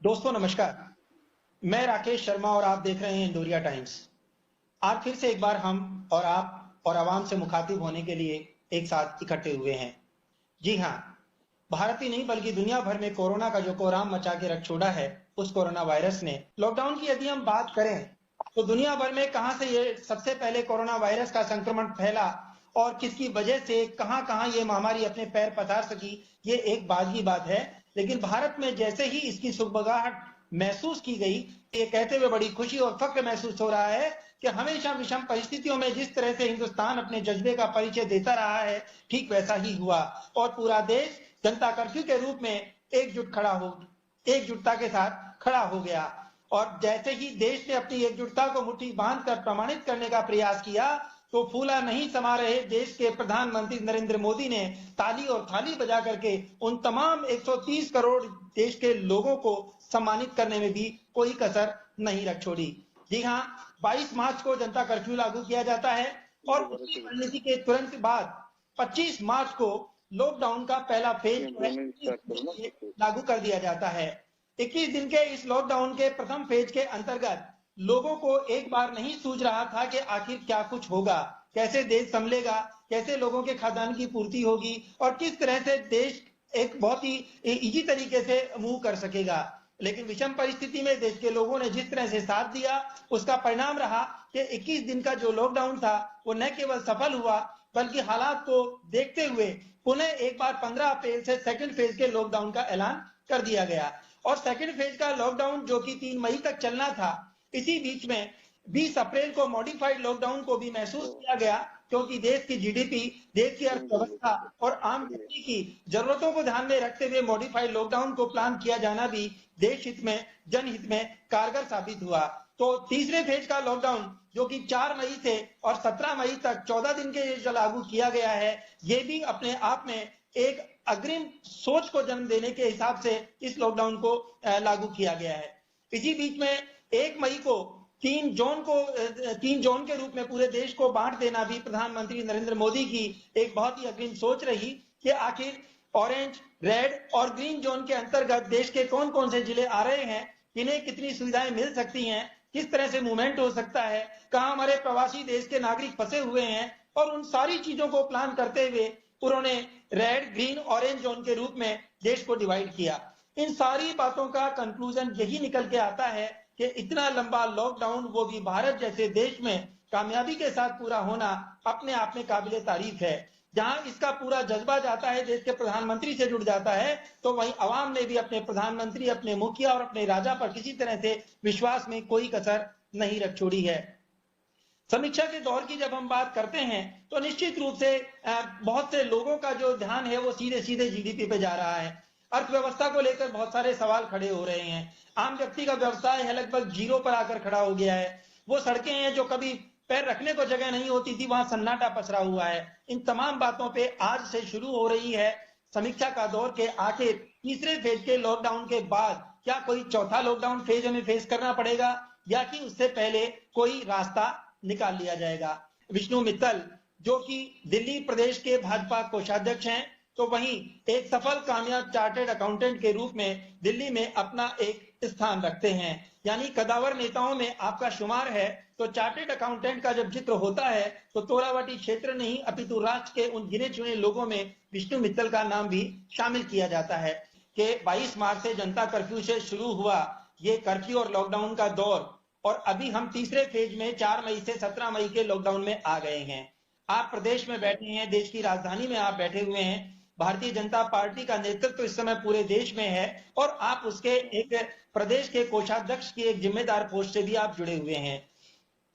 दोस्तों नमस्कार। मैं राकेश शर्मा और आप देख रहे हैं इंडोरिया टाइम्स। आज फिर से एक बार हम और आप और आवाम से मुखातिब होने के लिए एक साथ इकट्ठे हुए हैं। जी हाँ, भारत ही नहीं बल्कि दुनिया भर में कोरोना का जो कोहराम मचा के रख छोड़ा है, उस कोरोना वायरस ने लॉकडाउन की यदि हम बात करें तो दुनिया भर में कहां से ये सबसे पहले कोरोना वायरस का संक्रमण फैला और किसकी वजह से कहां कहां ये महामारी अपने पैर पसार सकी, ये एक बात की बात है। लेकिन भारत में जैसे ही इसकी सुगबगाहट महसूस की गई, ये कहते हुए बड़ी खुशी और फख्र महसूस हो रहा है कि हमेशा विषम परिस्थितियों में जिस तरह से हिंदुस्तान अपने जज्बे का परिचय देता रहा है, ठीक वैसा ही हुआ और पूरा देश जनता कर्फ्यू के रूप में एकजुटता के साथ खड़ा हो गया। और जैसे ही देश ने अपनी एकजुटता को मुट्ठी बांधकर प्रमाणित करने का प्रयास किया, तो फूला नहीं समा रहे देश के प्रधानमंत्री नरेंद्र मोदी ने ताली और थाली बजा करके उन तमाम 130 करोड़ देश के लोगों को सम्मानित करने में भी कोई कसर नहीं रख छोड़ी। जी हाँ, 22 मार्च को जनता कर्फ्यू लागू किया जाता है और उसी रणनीति के तुरंत बाद 25 मार्च को लॉकडाउन का पहला फेज लागू कर दिया जाता है। 21 दिन के इस लॉकडाउन के प्रथम फेज के अंतर्गत लोगों को एक बार नहीं सूझ रहा था कि आखिर क्या कुछ होगा, कैसे देश संभलेगा, कैसे लोगों के खाद्यान्न की पूर्ति होगी और किस तरह से देश एक बहुत ही इजी तरीके से मूव कर सकेगा। लेकिन विषम परिस्थिति में देश के लोगों ने जिस तरह से साथ दिया, उसका परिणाम रहा कि 21 दिन का जो लॉकडाउन था वो न केवल सफल हुआ बल्कि हालात को देखते हुए पुनः एक बार 15 अप्रैल से सेकंड फेज के लॉकडाउन का ऐलान कर दिया गया। और सेकंड फेज का लॉकडाउन जो कि 3 मई तक चलना था, इसी बीच में 20 अप्रैल को मॉडिफाइड लॉकडाउन को भी महसूस किया गया, क्योंकि देश की जीडीपी, देश की अर्थव्यवस्था और आम व्यक्ति की जरूरतों को ध्यान में रखते हुए मॉडिफाइड लॉकडाउन को प्लान किया जाना भी देश हित में, जनहित में कारगर साबित हुआ। तो तीसरे फेज का लॉकडाउन जो कि 4 मई से और 17 मई तक 14 दिन के लिए लागू किया गया है, ये भी अपने आप में एक अग्रिम सोच को जन्म देने के हिसाब से इस लॉकडाउन को लागू किया गया है। इसी बीच में 1 मई को 3 जोन के रूप में पूरे देश को बांट देना भी प्रधानमंत्री नरेंद्र मोदी की एक बहुत ही अग्रिम सोच रही कि आखिर ऑरेंज, रेड और ग्रीन जोन के अंतर्गत देश के कौन कौन से जिले आ रहे हैं, इन्हें कितनी सुविधाएं मिल सकती हैं, किस तरह से मूवमेंट हो सकता है, कहां हमारे प्रवासी देश के नागरिक फंसे हुए हैं, और उन सारी चीजों को प्लान करते हुए उन्होंने रेड, ग्रीन, ऑरेंज जोन के रूप में देश को डिवाइड किया। इन सारी बातों का कंक्लूजन यही निकल के आता है कि इतना लंबा लॉकडाउन, वो भी भारत जैसे देश में कामयाबी के साथ पूरा होना अपने आप में काबिले तारीफ है। जहां इसका पूरा जज्बा जाता है, देश के प्रधानमंत्री से जुड़ जाता है, तो वहीं अवाम ने भी अपने प्रधानमंत्री, अपने मुखिया और अपने राजा पर किसी तरह से विश्वास में कोई कसर नहीं रख छोड़ी है। समीक्षा के दौर की जब हम बात करते हैं तो निश्चित रूप से बहुत से लोगों का जो ध्यान है वो सीधे सीधे जीडीपी पे जा रहा है। अर्थव्यवस्था को लेकर बहुत सारे सवाल खड़े हो रहे हैं। आम व्यक्ति का व्यवसाय है लगभग जीरो पर आकर खड़ा हो गया है। वो सड़कें हैं जो कभी पैर रखने को जगह नहीं होती थी, वहां सन्नाटा पसरा हुआ है। इन तमाम बातों पे आज से शुरू हो रही है समीक्षा का दौर के आखिर तीसरे फेज के लॉकडाउन के बाद क्या कोई चौथा लॉकडाउन फेज हमें फेस करना पड़ेगा या कि उससे पहले कोई रास्ता निकाल लिया जाएगा। विष्णु मित्तल जो कि दिल्ली प्रदेश के भाजपा कोषाध्यक्ष हैं, तो वहीं एक सफल कामयाब चार्टर्ड अकाउंटेंट के रूप में दिल्ली में अपना एक स्थान रखते हैं। यानी कदावर नेताओं में आपका शुमार है तो चार्टर्ड अकाउंटेंट का जब जिक्र होता है तो तोलावाटी क्षेत्र नहीं अपितु राष्ट्र के उन गिने चुने लोगों में विष्णु मित्तल का नाम भी शामिल किया जाता है कि 22 मार्च से जनता कर्फ्यू से शुरू हुआ ये कर्फ्यू और लॉकडाउन का दौर, और अभी हम तीसरे फेज में 4 मई से 17 मई के लॉकडाउन में आ गए हैं। आप प्रदेश में बैठे हैं, देश की राजधानी में आप बैठे हुए हैं। भारतीय जनता पार्टी का नेतृत्व इस समय पूरे देश में है और आप उसके एक प्रदेश के कोषाध्यक्ष की एक जिम्मेदार पोस्ट से भी आप जुड़े हुए हैं।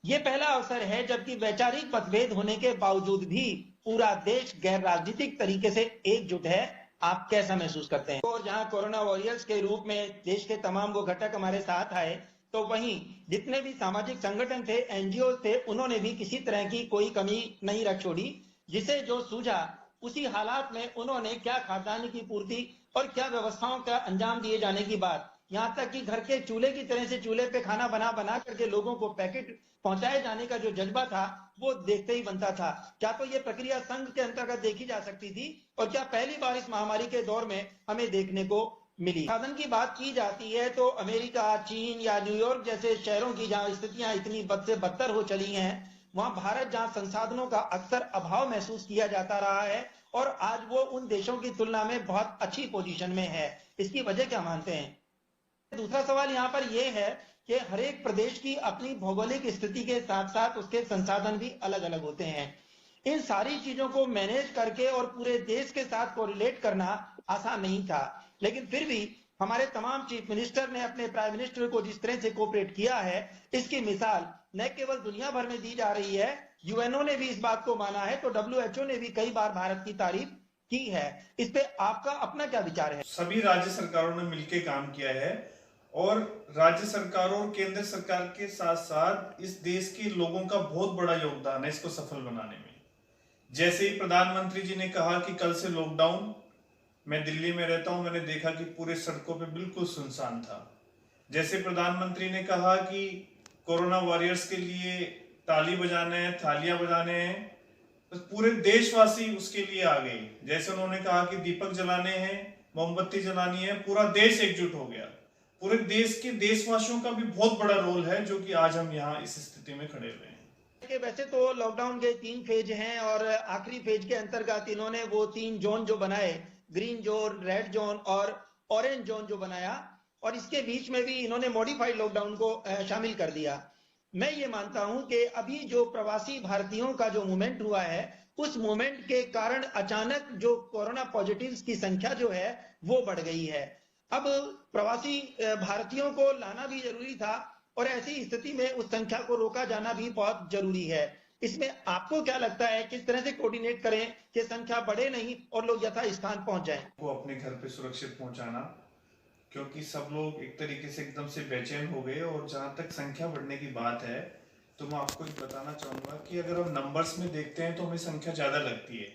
ये पहला अवसर है जबकि वैचारिक मतभेद होने के बावजूद भी पूरा देश गैर राजनीतिक तरीके से एकजुट है। आप कैसा महसूस करते हैं? और जहां कोरोना वॉरियर्स के रूप में देश के तमाम वो घटक हमारे साथ आए, तो वहीं जितने भी सामाजिक संगठन थे, एनजीओ थे, उन्होंने भी किसी तरह की कोई कमी नहीं रख छोड़ी। जिसे जो सूझा उसी हालात में उन्होंने क्या खाद्यान्न की पूर्ति और क्या व्यवस्थाओं का अंजाम दिए जाने की बात, यहाँ तक कि घर के चूल्हे की तरह से चूल्हे पे खाना बना करके लोगों को पैकेट पहुंचाए जाने का जो जज्बा था वो देखते ही बनता था। क्या तो ये प्रक्रिया संघ के अंतर्गत देखी जा सकती थी और क्या पहली बार इस महामारी के दौर में हमें देखने को मिली। साधन की बात की जाती है तो अमेरिका, चीन या न्यूयॉर्क जैसे शहरों की जहां स्थितियां इतनी बद से बदतर हो चली हैं, वहां भारत जहां संसाधनों का अक्सर अभाव महसूस किया जाता रहा है और आज वो उन देशों की तुलना में बहुत अच्छी पोजीशन में है। इसकी वजह क्या मानते हैं? दूसरा सवाल यहाँ पर यह है कि हर एक प्रदेश की अपनी भौगोलिक स्थिति के साथ साथ उसके संसाधन भी अलग अलग होते हैं। इन सारी चीजों को मैनेज करके और पूरे देश के साथ कोरिलेट करना आसान नहीं था, लेकिन फिर भी हमारे तमाम चीफ मिनिस्टर ने अपने प्राइम मिनिस्टर को जिस तरह से कोऑपरेट किया है, इसकी मिसाल न केवल दुनिया भर में दी जा रही है, यूएनओ ने भी इस बात को माना है, तो डब्ल्यूएचओ ने भी कई बार भारत की तारीफ की है। इस पे आपका अपना क्या विचार है? सभी राज्य सरकारों ने मिलकर काम किया है और राज्य सरकारों और केंद्र सरकार के साथ साथ इस देश के लोगों का बहुत बड़ा योगदान है इसको सफल बनाने में। जैसे ही प्रधानमंत्री जी ने कहा कि कल से लॉकडाउन, मैं दिल्ली में रहता हूं, मैंने देखा कि पूरे सड़कों पे बिल्कुल सुनसान था। जैसे प्रधानमंत्री ने कहा कि कोरोना वॉरियर्स के लिए ताली बजाने हैं, थालियां बजाने हैं, तो पूरे देशवासी उसके लिए आ गए। जैसे उन्होंने कहा कि दीपक जलाने हैं, मोमबत्ती जलानी है, पूरा देश एकजुट हो गया। पूरे देश के देशवासियों का भी बहुत बड़ा रोल है, जो कि आज हम यहाँ इस स्थिति में खड़े हुए हैं। वैसे तो लॉकडाउन के 3 फेज हैं और आखिरी फेज के अंतर्गत इन्होंने वो 3 जोन जो बनाए, ग्रीन जोन, रेड जोन और ऑरेंज जोन जो बनाया, और इसके बीच में भी इन्होंने मॉडिफाइड लॉकडाउन को शामिल कर दिया। मैं ये मानता हूं कि अभी जो प्रवासी भारतीयों का जो मूवमेंट हुआ है, उस मूवमेंट के कारण अचानक जो कोरोना पॉजिटिव्स की संख्या जो है वो बढ़ गई है। अब प्रवासी भारतीयों को लाना भी जरूरी था और ऐसी स्थिति में उस संख्या को रोका जाना भी बहुत जरूरी है। इसमें आपको क्या लगता है, किस तरह से कोऑर्डिनेट करें कि संख्या बढ़े नहीं और लोग यथा स्थान पहुंच जाएं? को अपने घर पे सुरक्षित पहुंचाना, क्योंकि सब लोग एक तरीके से एकदम से बेचैन हो गए। और जहां तक संख्या बढ़ने की बात है, तो मैं आपको एक बताना चाहूंगा कि अगर हम नंबर्स में देखते हैं तो हमें संख्या ज्यादा लगती है,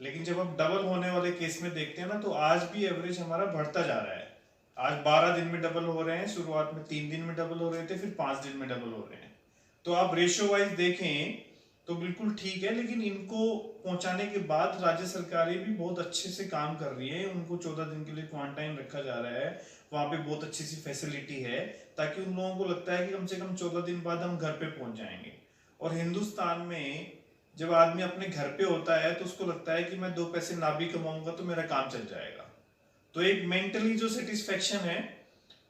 लेकिन जब हम डबल होने वाले केस में देखते हैं ना, तो आज भी एवरेज हमारा बढ़ता जा रहा है। आज 12 दिन में डबल हो रहे हैं, शुरुआत में 3 दिन में डबल हो रहे थे, फिर 5 दिन में डबल हो रहे हैं। तो आप रेशियो वाइज देखें तो बिल्कुल ठीक है, लेकिन इनको पहुंचाने के बाद राज्य सरकारें भी बहुत अच्छे से काम कर रही है। उनको 14 दिन के लिए क्वारंटाइन रखा जा रहा है, वहां पे बहुत अच्छी सी फैसिलिटी है, ताकि उन लोगों को लगता है कि कम से कम 14 दिन बाद हम घर पे पहुंच जाएंगे। और हिंदुस्तान में जब आदमी अपने घर पे होता है तो उसको लगता है कि मैं 2 पैसे ना भी कमाऊंगा तो मेरा काम चल जाएगा। तो एक मेंटली जो सेटिस्फेक्शन है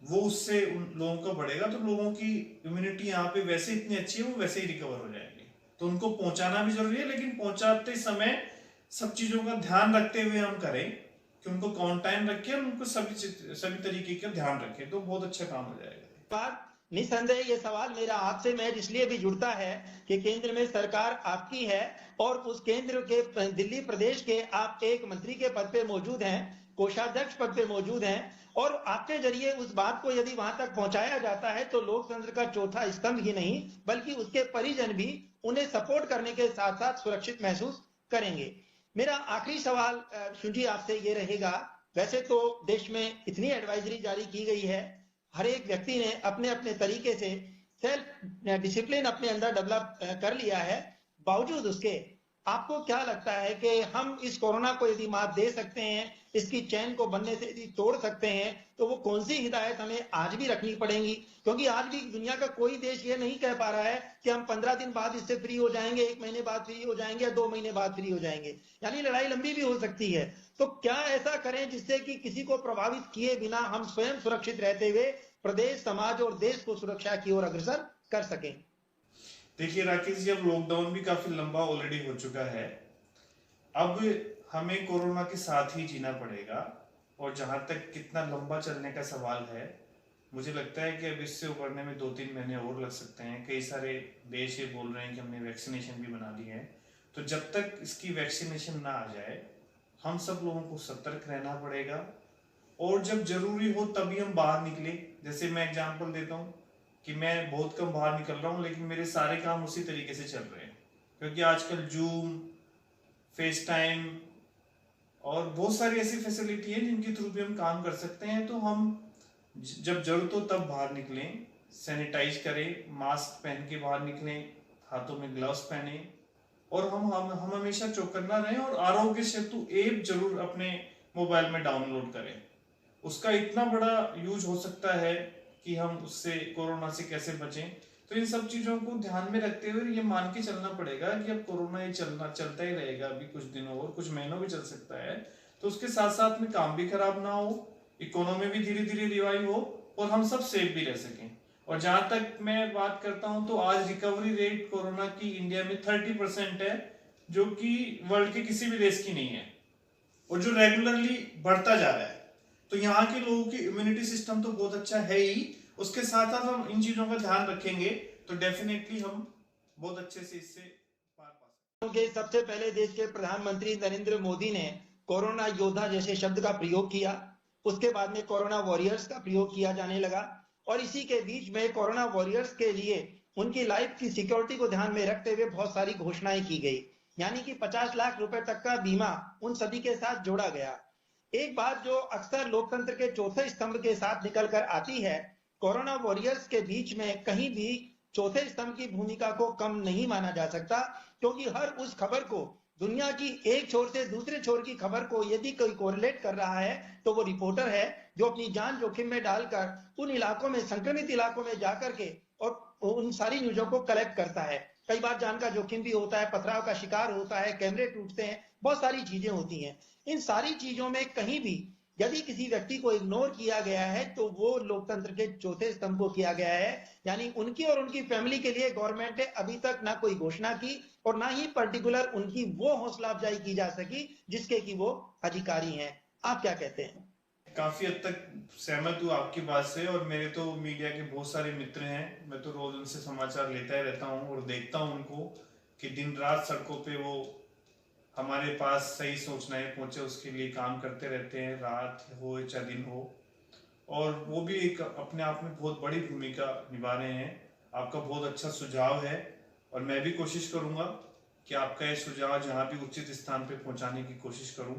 वो उससे उन लोगों का बढ़ेगा, तो लोगों की इम्यूनिटी यहाँ पे वैसे इतनी अच्छी है, वो वैसे ही रिकवर हो जाएगी। तो उनको पहुंचाना भी जरूरी है, लेकिन पहुंचाते समय सब चीजों का ध्यान रखते हुए हम करें कि उनको क्वारंटाइन रखें, उनको सभी तरीके का ध्यान रखें, तो बहुत अच्छा काम हो जाएगा। निसंदेह ये सवाल मेरा आपसे महज इसलिए भी जुड़ता है कि केंद्र में सरकार आपकी है और उस केंद्र के दिल्ली प्रदेश के आप एक मंत्री के पद पे मौजूद हैं, कोषाध्यक्ष पद पे मौजूद हैं, और आपके जरिए उस बात को यदि वहां तक पहुंचाया जाता है तो लोकतंत्र का चौथा स्तंभ ही नहीं बल्कि उसके परिजन भी उन्हें सपोर्ट करने के साथ साथ सुरक्षित महसूस करेंगे। मेरा आखिरी सवाल शुंजी आपसे ये रहेगा, वैसे तो देश में इतनी एडवाइजरी जारी की गई है, हर एक व्यक्ति ने अपने अपने तरीके से सेल्फ डिसिप्लिन अपने अंदर डेवलप कर लिया है, बावजूद उसके आपको क्या लगता है कि हम इस कोरोना को यदि मात दे सकते हैं, इसकी चैन को बनने से यदि तोड़ सकते हैं, तो वो कौन सी हिदायत हमें आज भी रखनी पड़ेगी? क्योंकि आज भी दुनिया का कोई देश ये नहीं कह पा रहा है कि हम 15 दिन बाद इससे फ्री हो जाएंगे, 1 महीने बाद फ्री हो जाएंगे या 2 महीने बाद फ्री हो जाएंगे, यानी लड़ाई लंबी भी हो सकती है। तो क्या ऐसा करें जिससे कि किसी को प्रभावित किए बिना हम स्वयं सुरक्षित रहते हुए प्रदेश, समाज और देश को सुरक्षा की ओर अग्रसर कर सकें? देखिए राकेश जी, अब लॉकडाउन भी काफी लंबा ऑलरेडी हो चुका है। अब हमें कोरोना के साथ ही जीना पड़ेगा, और जहां तक कितना लंबा चलने का सवाल है, मुझे लगता है कि अब इससे उबरने में 2-3 महीने और लग सकते हैं। कई सारे देश ये बोल रहे हैं कि हमने वैक्सीनेशन भी बना ली है। तो जब तक इसकी वैक्सीनेशन ना आ जाए, हम सब लोगों को सतर्क रहना पड़ेगा, और जब जरूरी हो तभी हम बाहर निकले। जैसे मैं एग्जांपल देता हूँ कि मैं बहुत कम बाहर निकल रहा हूँ, लेकिन मेरे सारे काम उसी तरीके से चल रहे हैं, क्योंकि आजकल जूम, फेस टाइम और बहुत सारी ऐसी फैसिलिटी है जिनके थ्रू भी हम काम कर सकते हैं। तो हम जब जरूरत हो तब बाहर निकलें, सैनिटाइज करें, मास्क पहन के बाहर निकलें, हाथों में ग्लव्स पहने, और हम हमेशा चौकन्ना रहें, और आरोग्य सेतु ऐप जरूर अपने मोबाइल में डाउनलोड करें। उसका इतना बड़ा यूज हो सकता है कि हम उससे कोरोना से कैसे बचें। तो इन सब चीजों को ध्यान में रखते हुए ये मान के चलना पड़ेगा कि अब कोरोना ये चलता ही रहेगा, अभी कुछ दिनों और कुछ महीनों भी चल सकता है। तो उसके साथ साथ में काम भी खराब ना हो, इकोनॉमी भी धीरे धीरे रिवाइव हो और हम सब सेफ भी रह सकें। और जहां तक मैं बात करता हूं तो आज रिकवरी रेट कोरोना की इंडिया में 30% है, जो कि वर्ल्ड के किसी भी देश की नहीं है और जो रेगुलरली बढ़ता जा रहा है। तो यहाँ के लोगों की इम्यूनिटी सिस्टम तो बहुत अच्छा है ही, उसके साथ साथ हम इन चीजों का ध्यान रखेंगे तो डेफिनेटली हम बहुत अच्छे से इससे पार पा सकते हैं। सबसे पहले देश के प्रधानमंत्री नरेंद्र मोदी ने कोरोना योद्धा जैसे शब्द का प्रयोग किया, उसके बाद में कोरोना वॉरियर्स का प्रयोग किया जाने लगा और इसी के बीच में कोरोना वॉरियर्स के लिए उनकी लाइफ की सिक्योरिटी को ध्यान में रखते हुए बहुत सारी घोषणाएं की गई, यानी कि 50 लाख रुपए तक का बीमा उन सभी के साथ जोड़ा गया। एक बात जो अक्सर लोकतंत्र के चौथे स्तंभ के साथ निकल कर आती है, कोरोना वॉरियर्स के बीच में कहीं भी चौथे स्तंभ की भूमिका को कम नहीं माना जा सकता, क्योंकि हर उस खबर को, दुनिया की एक छोर से दूसरे छोर की खबर को यदि कोई कोरिलेट कर रहा है तो वो रिपोर्टर है, जो अपनी जान जोखिम में डालकर उन इलाकों में, संक्रमित इलाकों में जाकर के और उन सारी न्यूज़ों को कलेक्ट करता है। कई बार जान का जोखिम भी होता है, पथराव का शिकार होता है, कैमरे टूटते हैं, बहुत सारी चीजें होती हैं। इन सारी चीजों में कहीं भी यदि किसी व्यक्ति को इग्नोर किया गया है तो वो लोकतंत्र के चौथे स्तंभ को किया गया है, यानी उनकी और उनकी फैमिली के लिए गवर्नमेंट ने अभी तक ना कोई घोषणा की और ना ही पर्टिकुलर उनकी वो हौसला अफजाई की जा सकी जिसके कि वो अधिकारी हैं। आप क्या कहते हैं? काफी हद तक सहमत हूँ आपकी बात से, और मेरे तो मीडिया के बहुत सारे मित्र हैं, मैं तो रोज उनसे समाचार लेता ही रहता हूँ और देखता हूँ उनको कि दिन रात सड़कों पे वो हमारे पास सही सूचनाएं पहुंचे उसके लिए काम करते रहते हैं, रात हो चाहे दिन हो, और वो भी एक अपने आप में बहुत बड़ी भूमिका निभा रहे हैं। आपका बहुत अच्छा सुझाव है और मैं भी कोशिश करूंगा कि आपका ये सुझाव जहाँ भी उचित स्थान पे पहुंचाने की कोशिश करूं,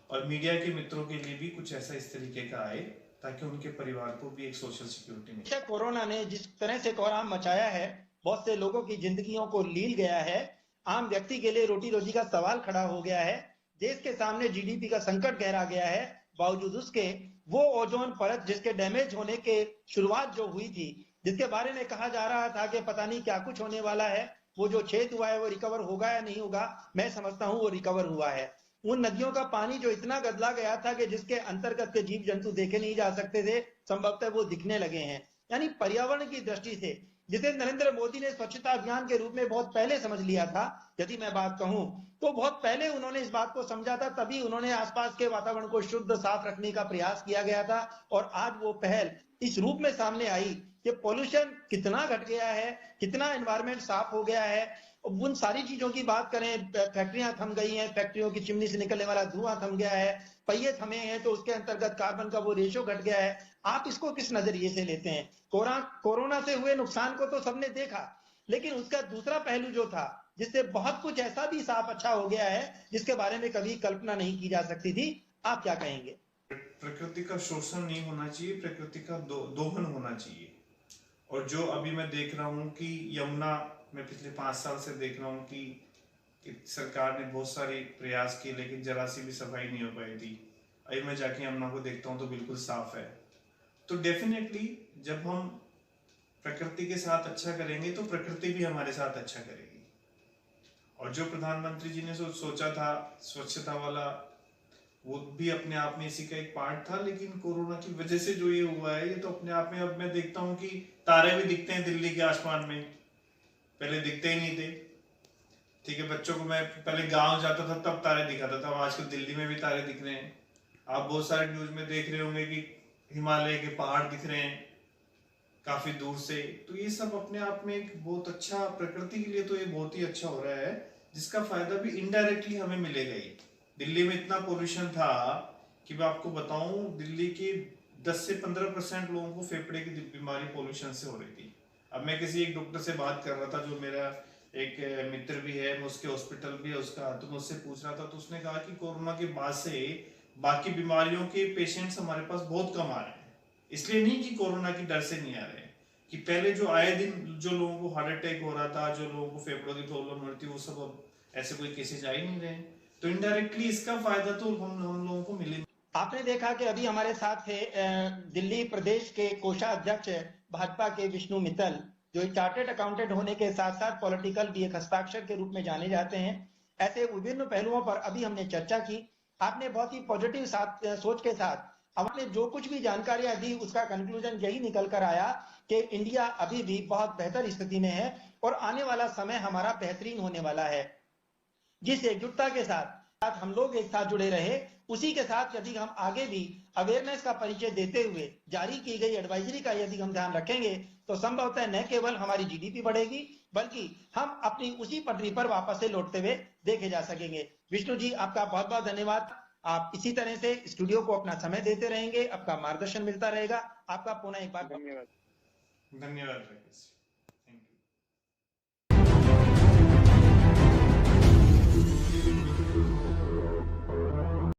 और मीडिया के मित्रों के लिए भी कुछ ऐसा इस तरीके का आए ताकि उनके परिवार को भी एक सोशल सिक्योरिटी मिले। कोरोना ने जिस तरह से कोहराम मचाया है, बहुत से लोगों की जिंदगियों को लील गया है, आम व्यक्ति के लिए रोटी रोजी का सवाल खड़ा हो गया है, देश के सामने जीडीपी का संकट गहरा गया है, बावजूद उसके वो ओजोन परत जिसके डैमेज होने के शुरुआत जो हुई थी, जिसके बारे में कहा जा रहा था कि पता नहीं क्या कुछ होने वाला है, वो जो छेद हुआ है वो रिकवर होगा या नहीं होगा, मैं समझता हूं वो रिकवर हुआ है। उन नदियों का पानी जो इतना गदला गया था कि जिसके अंतर्गत के जीव जंतु देखे नहीं जा सकते थे, संभवतः वो दिखने लगे हैं। यानी पर्यावरण की दृष्टि से जिसे नरेंद्र मोदी ने स्वच्छता अभियान के रूप में बहुत पहले समझ लिया था, यदि मैं बात कहूं तो बहुत पहले उन्होंने इस बात को समझा था, तभी उन्होंने आसपास के वातावरण को शुद्ध साफ रखने का प्रयास किया गया था। और आज वो पहल इस रूप में सामने आई कि पॉल्यूशन कितना घट गया है, कितना एनवायरमेंट साफ हो गया है। उन सारी चीजों की बात करें, फैक्ट्रियां थम गई हैं, फैक्ट्रियों की चिमनी से निकलने वाला धुआं थम गया है, पहिए थमे हैं तो उसके अंतर्गत कार्बन का वो रेशो घट गया है। आप इसको किस नजरिए से लेते हैं? कोरोना से हुए नुकसान को तो सबने देखा, लेकिन उसका दूसरा पहलू जो था जिससे बहुत कुछ ऐसा भी साफ अच्छा हो गया है जिसके बारे में कभी कल्पना नहीं की जा सकती थी, आप क्या कहेंगे? प्रकृति का शोषण नहीं होना चाहिए, प्रकृति का दोहन होना चाहिए। और जो अभी मैं देख रहा हूँ कि यमुना में पिछले 5 साल से देख रहा हूँ कि सरकार ने बहुत सारे प्रयास किए लेकिन जरा सी भी सफाई नहीं हो पाई थी। अभी मैं जाके यमुना को देखता हूँ तो बिल्कुल साफ है। तो डेफिनेटली जब हम प्रकृति के साथ अच्छा करेंगे तो प्रकृति भी हमारे साथ अच्छा करेगी। और जो प्रधानमंत्री जी ने सोचा था स्वच्छता वाला, वो भी अपने आप में इसी का एक पार्ट था, लेकिन कोरोना की वजह से जो ये हुआ है, ये तो अपने आप में, अब मैं देखता हूँ कि तारे भी दिखते हैं दिल्ली के आसमान में, पहले दिखते ही नहीं थे। ठीक है, बच्चों को मैं पहले गांव जाता था तब तारे दिखाता था, आजकल दिल्ली में भी तारे दिख रहे हैं। आप बहुत सारे न्यूज में देख रहे होंगे कि हिमालय के पहाड़ दिख रहे हैं काफी दूर से। तो ये सब अपने आप में एक बहुत अच्छा, प्रकृति के लिए तो ये बहुत ही अच्छा हो रहा है, जिसका फायदा भी इनडायरेक्टली हमें मिलेगा ही। दिल्ली में इतना पोल्यूशन था कि मैं आपको बताऊं, दिल्ली के 10 से 15% लोगों को फेफड़े की बीमारी पोल्यूशन से हो रही थी। अब मैं किसी एक डॉक्टर से बात कर रहा था जो मेरा एक मित्र भी है, उसके हॉस्पिटल भी है उसका, तो मैं उससे पूछ रहा था तो उसने कहा कि कोरोना के बाद से बाकी बीमारियों के पेशेंट्स हमारे पास बहुत कम आ रहे हैं। इसलिए नहीं कि कोरोना की डर से नहीं आ रहे, कि पहले जो आए दिन जो लोगों को हार्ट अटैक हो रहा था, जो लोगों को फेफड़ों की प्रॉब्लम हो रही थी, वो सब अब ऐसे कोई केसेज आ ही नहीं रहे। तो इनडायरेक्टली इसका फायदा तो हम लोगों को मिले। आपने देखा कि अभी हमारे साथ थे दिल्ली प्रदेश के कोषाध्यक्ष भाजपा के विष्णु मित्तल, जो एक चार्टर्ड अकाउंटेंट होने के साथ साथ पॉलिटिकल भी एक हस्ताक्षर के रूप में जाने जाते हैं। ऐसे विभिन्न पहलुओं पर अभी हमने चर्चा की। आपने बहुत ही पॉजिटिव सोच के साथ हमने जो कुछ भी जानकारियां दी, उसका कंक्लूजन यही निकल कर आया कि इंडिया अभी भी बहुत बेहतर स्थिति में है और आने वाला समय हमारा बेहतरीन होने वाला है। जिस एकजुटता के साथ हम लोग एक साथ जुड़े रहे, उसी के साथ यदि हम आगे भी अवेयरनेस का परिचय देते हुए जारी की गई एडवाइजरी का यदि हम ध्यान रखेंगे, तो संभवतः न केवल हमारी जीडीपी बढ़ेगी, बल्कि हम अपनी उसी पटरी पर वापस से लौटते हुए देखे जा सकेंगे। विष्णु जी, आपका बहुत बहुत धन्यवाद। आप इसी तरह से स्टूडियो को अपना समय देते रहेंगे, आपका मार्गदर्शन मिलता रहेगा। आपका पुनः एक बार धन्यवाद राकेश।